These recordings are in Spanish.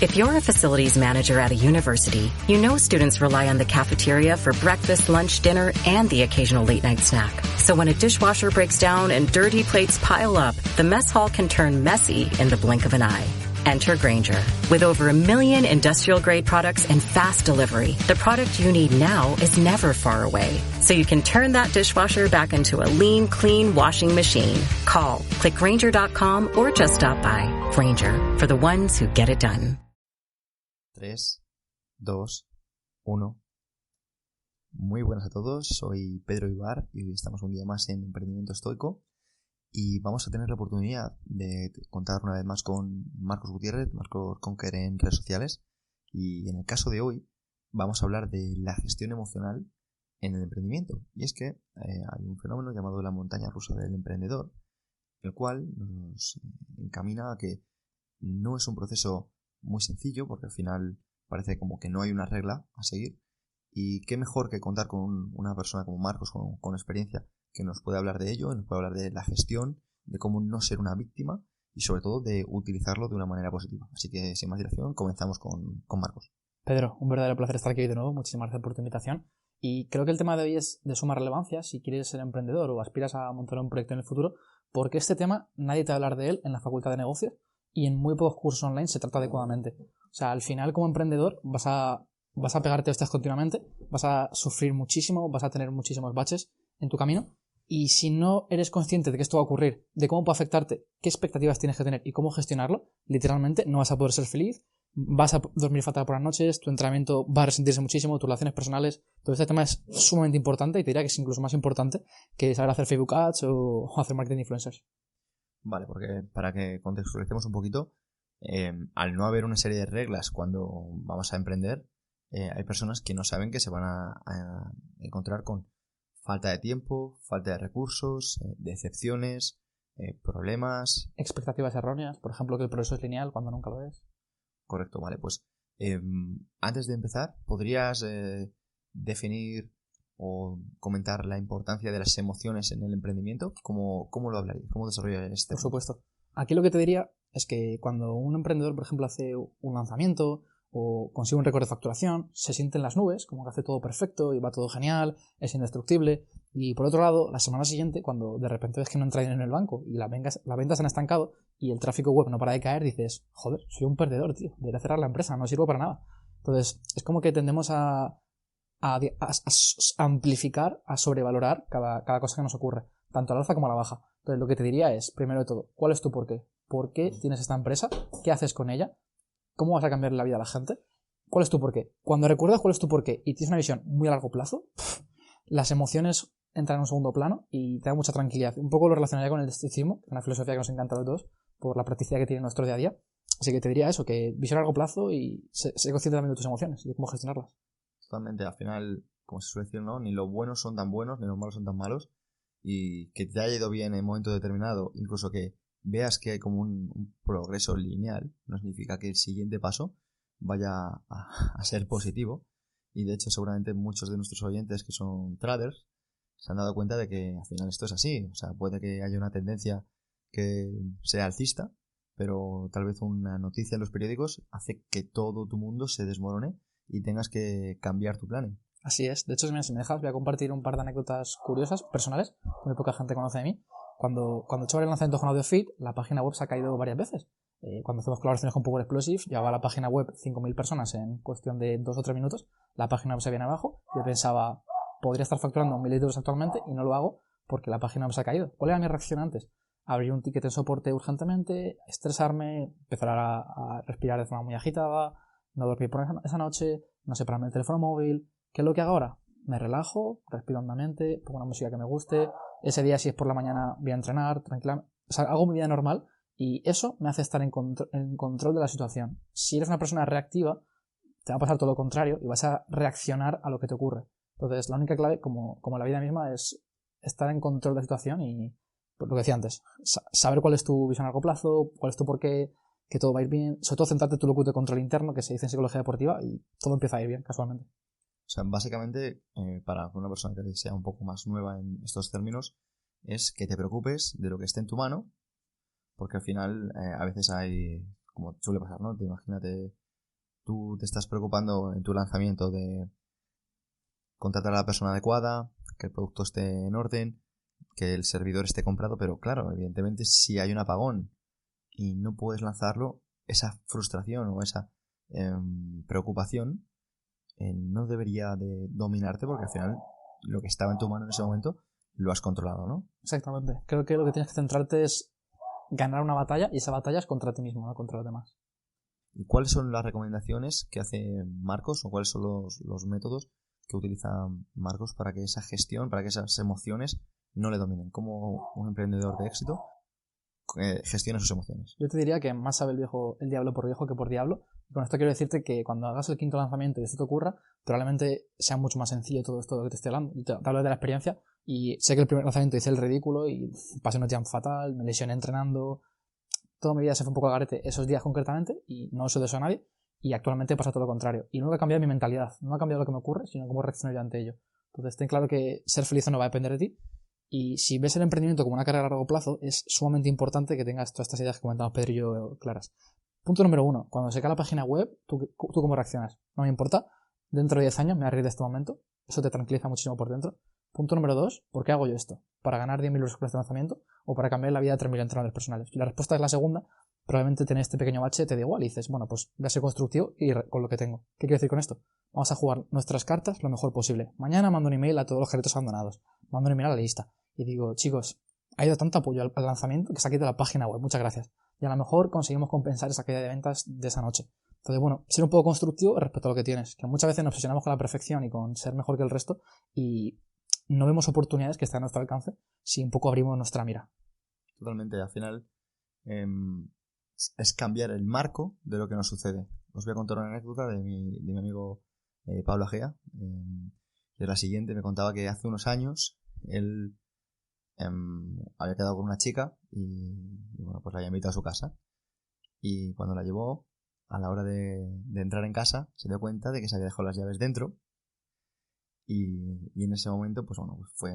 If you're a facilities manager at a university, you know students rely on the cafeteria for breakfast, lunch, dinner, and the occasional late-night snack. So when a dishwasher breaks down and dirty plates pile up, the mess hall can turn messy in the blink of an eye. Enter Grainger. With over 1 million industrial-grade products and fast delivery, the product you need now is never far away. So you can turn that dishwasher back into a lean, clean washing machine. Call, click Grainger.com, or just stop by. Grainger, for the ones who get it done. 3, 2, 1. Muy buenas a todos, soy Pedro Ibar y hoy estamos un día más en Emprendimiento Estoico y vamos a tener la oportunidad de contar una vez más con Marcos Gutiérrez, Marcos Conquer en redes sociales, y en el caso de hoy vamos a hablar de la gestión emocional en el emprendimiento. Y es que hay un fenómeno llamado la montaña rusa del emprendedor, el cual nos encamina a que no es un proceso muy sencillo, porque al final parece como que no hay una regla a seguir, y qué mejor que contar con una persona como Marcos con experiencia que nos puede hablar de ello, nos puede hablar de la gestión, de cómo no ser una víctima y sobre todo de utilizarlo de una manera positiva. Así que sin más dilación comenzamos con Marcos. Pedro, un verdadero placer estar aquí de nuevo, muchísimas gracias por tu invitación, y creo que el tema de hoy es de suma relevancia si quieres ser emprendedor o aspiras a montar un proyecto en el futuro, porque este tema nadie te va a hablar de él en la Facultad de Negocios y en muy pocos cursos online se trata adecuadamente. O sea, al final como emprendedor vas a pegarte hostias continuamente, vas a sufrir muchísimo, vas a tener muchísimos baches en tu camino, y si no eres consciente de que esto va a ocurrir, de cómo puede afectarte, qué expectativas tienes que tener y cómo gestionarlo, literalmente no vas a poder ser feliz, vas a dormir fatal por las noches, tu entrenamiento va a resentirse muchísimo, tus relaciones personales. Todo este tema es sumamente importante y te diría que es incluso más importante que saber hacer Facebook Ads o hacer marketing de influencers. Vale, porque para que contextualicemos un poquito, al no haber una serie de reglas cuando vamos a emprender, hay personas que no saben que se van a encontrar con falta de tiempo, falta de recursos, decepciones, problemas. Expectativas erróneas, por ejemplo, que el progreso es lineal cuando nunca lo es. Correcto, vale, pues antes de empezar, ¿podrías definir o comentar la importancia de las emociones en el emprendimiento? ¿Cómo lo hablarías? ¿Cómo desarrollarías este? Por supuesto. Aquí lo que te diría es que cuando un emprendedor, por ejemplo, hace un lanzamiento o consigue un récord de facturación, se siente en las nubes, como que hace todo perfecto y va todo genial, es indestructible. Y por otro lado, la semana siguiente, cuando de repente ves que no entra dinero en el banco y las ventas se han estancado y el tráfico web no para de caer, dices, joder, soy un perdedor, tío, debería cerrar la empresa, no sirvo para nada. Entonces, es como que tendemos a amplificar, a sobrevalorar cada cosa que nos ocurre, tanto a la alza como a la baja. Entonces, lo que te diría es, primero de todo, ¿cuál es tu porqué? ¿Por qué tienes esta empresa? ¿Qué haces con ella? ¿Cómo vas a cambiar la vida a la gente? ¿Cuál es tu porqué? Cuando recuerdas cuál es tu porqué y tienes una visión muy a largo plazo, las emociones entran en un segundo plano y te da mucha tranquilidad. Un poco lo relacionaría con el estoicismo, una filosofía que nos encanta a los dos por la practicidad que tiene en nuestro día a día. Así que te diría eso, que visión a largo plazo y sé consciente también de tus emociones y de cómo gestionarlas. Totalmente, al final, como se suele decir, ¿no? Ni los buenos son tan buenos, ni los malos son tan malos, y que te haya ido bien en un momento determinado, incluso que veas que hay como un progreso lineal, no significa que el siguiente paso vaya a ser positivo. Y de hecho seguramente muchos de nuestros oyentes que son traders se han dado cuenta de que al final esto es así. O sea, puede que haya una tendencia que sea alcista, pero tal vez una noticia en los periódicos hace que todo tu mundo se desmorone y tengas que cambiar tu plan. Así es. De hecho, si me dejas, voy a compartir un par de anécdotas curiosas, personales, que muy poca gente conoce de mí. Cuando he hecho varios lanzamientos con AudioFit, la página web se ha caído varias veces. Cuando hacemos colaboraciones con Power Explosive, llevaba la página web 5.000 personas en cuestión de 2 o 3 minutos. La página web se viene abajo. Yo pensaba, podría estar facturando 1.000 euros actualmente y no lo hago porque la página web se ha caído. ¿Cuál era mi reacción antes? Abrir un ticket en soporte urgentemente, estresarme, empezar a respirar de forma muy agitada, no dormir por esa noche, no separarme del teléfono móvil. ¿Qué es lo que hago ahora? Me relajo, respiro hondamente, pongo una música que me guste. Ese día, si es por la mañana, voy a entrenar tranquilamente. O sea, hago mi vida normal y eso me hace estar en control de la situación. Si eres una persona reactiva, te va a pasar todo lo contrario y vas a reaccionar a lo que te ocurre. Entonces, la única clave, como la vida misma, es estar en control de la situación y, pues, lo que decía antes, saber cuál es tu visión a largo plazo, cuál es tu porqué, que todo va a ir bien. Sobre todo, centrarte en tu locus de control interno, que se dice en psicología deportiva, y todo empieza a ir bien, casualmente. O sea, básicamente, para una persona que sea un poco más nueva en estos términos, es que te preocupes de lo que esté en tu mano, porque al final a veces hay, como suele pasar, ¿no? Te imagínate tú te estás preocupando en tu lanzamiento de contratar a la persona adecuada, que el producto esté en orden, que el servidor esté comprado, pero claro, evidentemente si hay un apagón y no puedes lanzarlo, esa frustración o esa preocupación no debería de dominarte, porque al final lo que estaba en tu mano en ese momento lo has controlado, ¿no? Exactamente. Creo que lo que tienes que centrarte es ganar una batalla, y esa batalla es contra ti mismo, no contra los demás. ¿Y cuáles son las recomendaciones que hace Marcos, o cuáles son los métodos que utiliza Marcos para que esa gestión, para que esas emociones no le dominen? ¿Cómo un emprendedor de éxito gestiona sus emociones? Yo te diría que más sabe el diablo por viejo que por diablo. Y con esto quiero decirte que cuando hagas el quinto lanzamiento y esto te ocurra, probablemente sea mucho más sencillo todo esto de lo que te estoy hablando. Yo te hablo de la experiencia y sé que el primer lanzamiento hice el ridículo y pasé una jam fatal, me lesioné entrenando, toda mi vida se fue un poco al garete esos días concretamente y no se lo deseo a nadie. Y actualmente pasa todo lo contrario. Y no ha cambiado mi mentalidad, no ha cambiado lo que me ocurre, sino cómo reacciono yo ante ello. Entonces ten claro que ser feliz o no va a depender de ti. Y si ves el emprendimiento como una carrera a largo plazo, es sumamente importante que tengas todas estas ideas que comentamos Pedro y yo claras. Punto número 1. Cuando se cae la página web, ¿tú cómo reaccionas? No me importa. Dentro de 10 años me voy a reír de este momento. Eso te tranquiliza muchísimo por dentro. Punto número 2. ¿Por qué hago yo esto? ¿Para ganar 10.000 euros con este lanzamiento? ¿O para cambiar la vida de 3.000 entrenadores personales? Si la respuesta es la segunda, probablemente tener este pequeño bache te da igual y dices, bueno, pues voy a ser constructivo y con lo que tengo. ¿Qué quiero decir con esto? Vamos a jugar nuestras cartas lo mejor posible. Mañana mando un email a todos los gerentes abandonados. Mando un email a la lista. Y digo, chicos, ha ido tanto apoyo al lanzamiento que se ha quitado la página web. Muchas gracias. Y a lo mejor conseguimos compensar esa caída de ventas de esa noche. Entonces, bueno, ser un poco constructivo respecto a lo que tienes. Que muchas veces nos obsesionamos con la perfección y con ser mejor que el resto y no vemos oportunidades que están a nuestro alcance si un poco abrimos nuestra mira. Totalmente. Al final es cambiar el marco de lo que nos sucede. Os voy a contar una anécdota de mi amigo Pablo Agea. De la siguiente, me contaba que hace unos años él había quedado con una chica y bueno, pues la había invitado a su casa. Y cuando la llevó, a la hora de entrar en casa, se dio cuenta de que se había dejado las llaves dentro. Y en ese momento, pues bueno, pues fue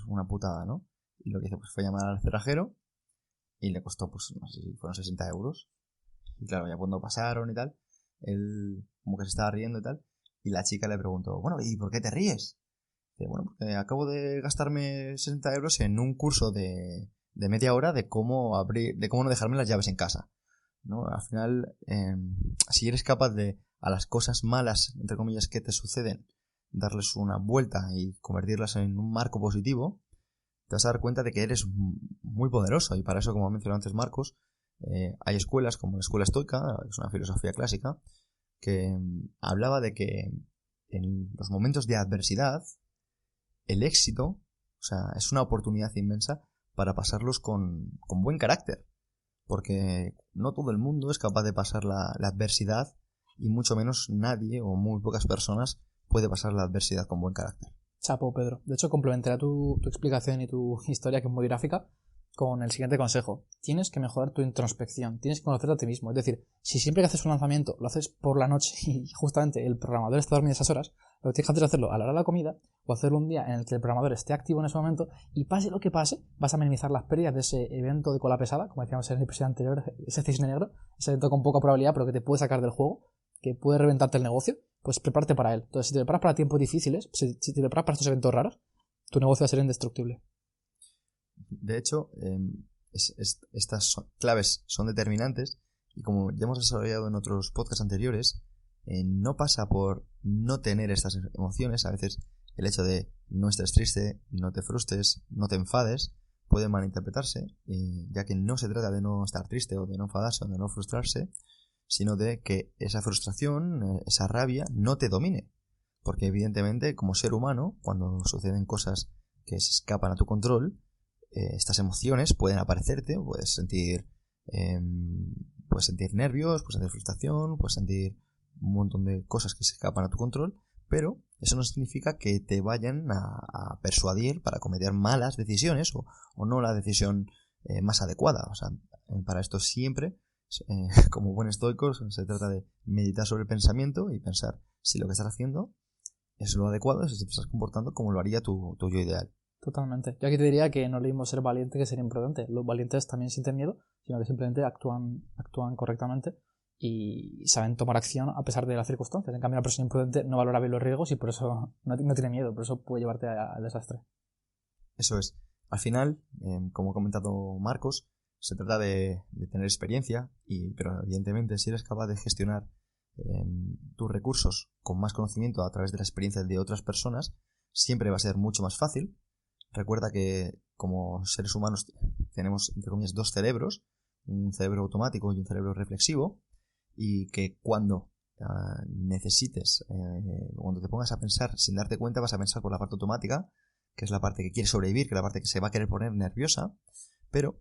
una putada, ¿no? Y lo que hizo pues fue llamar al cerrajero y le costó, pues no sé si fueron 60 euros. Y claro, ya cuando pasaron y tal, él como que se estaba riendo y tal. Y la chica le preguntó, bueno, ¿y por qué te ríes? Dice, bueno, porque acabo de gastarme 60 euros en un curso de media hora de cómo no dejarme las llaves en casa, ¿no? Al final, si eres capaz de a las cosas malas, entre comillas, que te suceden, darles una vuelta y convertirlas en un marco positivo, te vas a dar cuenta de que eres muy poderoso. Y para eso, como ha mencionado antes Marcos, hay escuelas como la escuela estoica, que es una filosofía clásica, que hablaba de que en los momentos de adversidad, el éxito, o sea, es una oportunidad inmensa para pasarlos con buen carácter. Porque no todo el mundo es capaz de pasar la adversidad y mucho menos nadie o muy pocas personas puede pasar la adversidad con buen carácter. Chapo, Pedro. De hecho, complementaré tu explicación y tu historia, que es muy gráfica, con el siguiente consejo. Tienes que mejorar tu introspección, tienes que conocerte a ti mismo. Es decir, si siempre que haces un lanzamiento lo haces por la noche y justamente el programador está dormido esas horas, lo que tienes que hacer es hacerlo a la hora de la comida o hacerlo un día en el que el programador esté activo en ese momento y pase lo que pase, vas a minimizar las pérdidas de ese evento de cola pesada, como decíamos en el episodio anterior, ese cisne negro, ese evento con poca probabilidad pero que te puede sacar del juego, que puede reventarte el negocio, pues prepárate para él. Entonces, si te preparas para tiempos difíciles, si te preparas para estos eventos raros, tu negocio va a ser indestructible. De hecho, estas claves son determinantes y como ya hemos desarrollado en otros podcasts anteriores, no pasa por no tener estas emociones. A veces el hecho de no estés triste, no te frustres, no te enfades, puede malinterpretarse, ya que no se trata de no estar triste o de no enfadarse o de no frustrarse, sino de que esa frustración, esa rabia, no te domine. Porque evidentemente, como ser humano, cuando suceden cosas que se escapan a tu control, estas emociones pueden aparecerte, puedes sentir nervios, puedes sentir frustración, puedes sentir un montón de cosas que se escapan a tu control, pero eso no significa que te vayan a persuadir para cometer malas decisiones o no la decisión más adecuada. O sea, para esto siempre, como buen estoico, se trata de meditar sobre el pensamiento y pensar si lo que estás haciendo es lo adecuado, si te estás comportando como lo haría tu yo ideal. Totalmente. Yo aquí te diría que no le mismo ser valiente que ser imprudente. Los valientes también sienten miedo, sino que simplemente actúan correctamente y saben tomar acción a pesar de las circunstancias. En cambio, una persona imprudente no valora bien los riesgos y por eso no tiene miedo, por eso puede llevarte al desastre. Eso es. Al final, como ha comentado Marcos, se trata de tener experiencia, pero evidentemente si eres capaz de gestionar tus recursos con más conocimiento a través de la experiencia de otras personas, siempre va a ser mucho más fácil. Recuerda que como seres humanos tenemos, entre comillas, dos cerebros, un cerebro automático y un cerebro reflexivo, y que cuando necesites, cuando te pongas a pensar sin darte cuenta, vas a pensar por la parte automática, que es la parte que quiere sobrevivir, que es la parte que se va a querer poner nerviosa, pero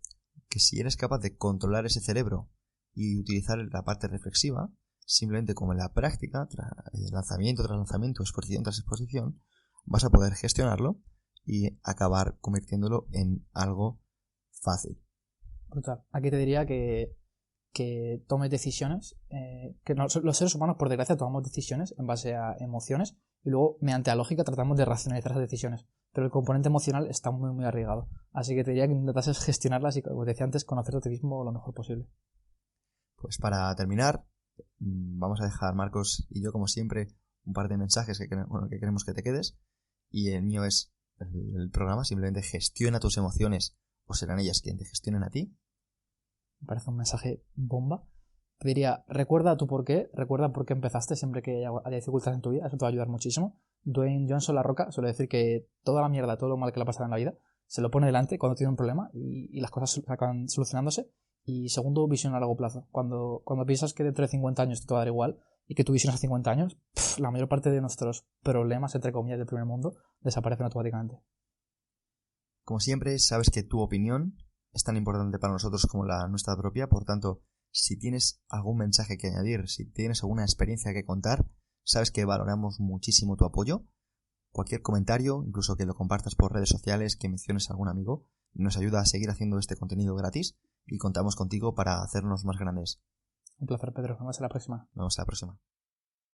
que si eres capaz de controlar ese cerebro y utilizar la parte reflexiva, simplemente como en la práctica, lanzamiento tras lanzamiento, exposición tras exposición, vas a poder gestionarlo y acabar convirtiéndolo en algo fácil. Brutal. Aquí te diría que tomes decisiones, que los seres humanos, por desgracia, tomamos decisiones en base a emociones y luego, mediante la lógica, tratamos de racionalizar esas decisiones. Pero el componente emocional está muy, muy arraigado. Así que te diría que intentases gestionarlas y, como te decía antes, conocerte a ti mismo lo mejor posible. Pues para terminar, vamos a dejar, Marcos y yo, como siempre, un par de mensajes que queremos que te quedes. Y el mío es el programa, simplemente gestiona tus emociones o serán ellas quien te gestionen a ti. Me parece un mensaje bomba. Te diría, recuerda tu porqué, recuerda por qué empezaste siempre que haya dificultades en tu vida, eso te va a ayudar muchísimo. Dwayne Johnson La Roca suele decir que toda la mierda, todo lo mal que le ha pasado en la vida, se lo pone delante cuando tiene un problema y las cosas acaban solucionándose. Y segundo, visión a largo plazo. Cuando piensas que dentro de 50 años te va a dar igual y que tu visión es a 50 años, la mayor parte de nuestros problemas, entre comillas, del primer mundo desaparecen automáticamente. Como siempre, sabes que tu opinión es tan importante para nosotros como la nuestra propia, por tanto, si tienes algún mensaje que añadir, si tienes alguna experiencia que contar, sabes que valoramos muchísimo tu apoyo. Cualquier comentario, incluso que lo compartas por redes sociales, que menciones a algún amigo, nos ayuda a seguir haciendo este contenido gratis y contamos contigo para hacernos más grandes. Un placer, Pedro. Nos vemos en la próxima. Nos vemos en la próxima.